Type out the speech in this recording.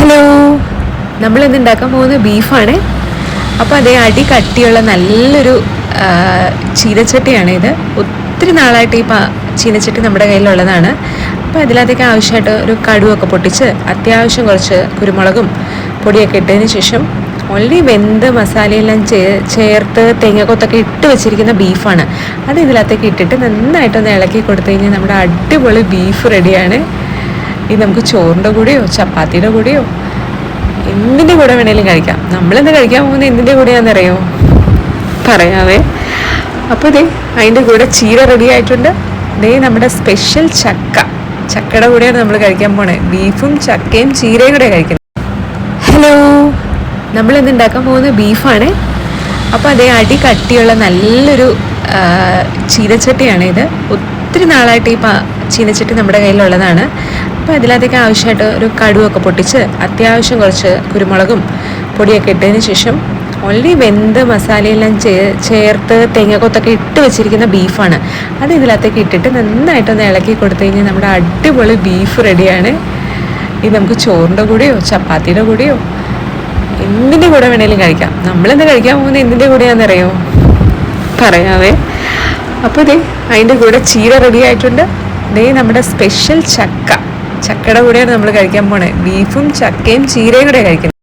Hello, നമ്മളിന്ന് ഉണ്ടാക്കാൻ പോകുന്നത് ബീഫാണ്. അപ്പോൾ അതേ അടി കട്ടിയുള്ള നല്ലൊരു ചീനച്ചട്ടിയാണ് ഇത്. ഒത്തിരി നാളായിട്ട് ഈ ചീനച്ചട്ടി നമ്മുടെ കയ്യിലുള്ളതാണ്. അപ്പോൾ അതിലത്തേക്ക് ആവശ്യമായിട്ട് ഒരു കടുവൊക്കെ പൊട്ടിച്ച് അത്യാവശ്യം കുറച്ച് കുരുമുളകും പൊടിയൊക്കെ ഇട്ടതിന് ശേഷം ഓൾറെഡി വെന്ത് മസാലയെല്ലാം ചേർത്ത് തേങ്ങക്കൊത്തൊക്കെ ഇട്ട് വെച്ചിരിക്കുന്ന ബീഫാണ്. അത് ഇതിലത്തേക്ക് ഇട്ടിട്ട് നന്നായിട്ടൊന്ന് ഇളക്കി കൊടുത്തു കഴിഞ്ഞാൽ നമ്മുടെ അടിപൊളി ബീഫ് റെഡിയാണ്. ഇത് നമുക്ക് ചോറിൻ്റെ കൂടെയോ ചപ്പാത്തിയുടെ കൂടെയോ എന്തിൻ്റെ കൂടെ വേണേലും കഴിക്കാം. നമ്മളിന്ന് കഴിക്കാൻ പോകുന്നത് എന്തിൻ്റെ കൂടെയാണെന്നറിയോ? പറയാവേ. അപ്പോൾ ഇതേ അതിൻ്റെ കൂടെ ചീര റെഡി ആയിട്ടുണ്ട്. ഇതേ നമ്മുടെ സ്പെഷ്യൽ ചക്കയുടെ കൂടെയാണ് നമ്മൾ കഴിക്കാൻ പോണേ. ബീഫും ചക്കയും ചീരയും കൂടെ കഴിക്കുന്നത്. ഹലോ, നമ്മളിന്ന് ഉണ്ടാക്കാൻ പോകുന്നത് ബീഫാണ്. അപ്പോൾ അതേ അടി കട്ടിയുള്ള നല്ലൊരു ചീനച്ചട്ടിയാണ് ഇത്. ഒത്തിരി നാളായിട്ട് ഈ ചീനച്ചട്ടി നമ്മുടെ കയ്യിലുള്ളതാണ്. അപ്പോൾ അതിലത്തേക്ക് ആവശ്യമായിട്ട് ഒരു കടുവൊക്കെ പൊട്ടിച്ച് അത്യാവശ്യം കുറച്ച് കുരുമുളകും പൊടിയൊക്കെ ഇട്ടതിന് ശേഷം ഓൾറെഡി വെന്ത് മസാലയെല്ലാം ചേർത്ത് തേങ്ങക്കൊത്തൊക്കെ ഇട്ട് വെച്ചിരിക്കുന്ന ബീഫാണ്. അത് ഇതിലത്തേക്ക് ഇട്ടിട്ട് നന്നായിട്ടൊന്ന് ഇളക്കി കൊടുത്തു കഴിഞ്ഞാൽ നമ്മുടെ അടിപൊളി ബീഫ് റെഡിയാണ്. ഇത് നമുക്ക് ചോറിൻ്റെ കൂടെയോ ചപ്പാത്തിയുടെ കൂടെയോ എന്തിൻ്റെ കൂടെ വേണേലും കഴിക്കാം. നമ്മളിന്ന് കഴിക്കാൻ പോകുന്നത് എന്തിൻ്റെ കൂടെയാണെന്നറിയോ? പറയാവേ. അപ്പോൾ ഇതേ അതിൻ്റെ കൂടെ ചീര റെഡി ആയിട്ടുണ്ട്. ഇതേ നമ്മുടെ സ്പെഷ്യൽ ചക്കയുടെ കൂടെയാണ് നമ്മൾ കഴിക്കാൻ പോണേ. ബീഫും ചക്കയും ചീരയും കൂടെ കഴിക്കുന്നത്.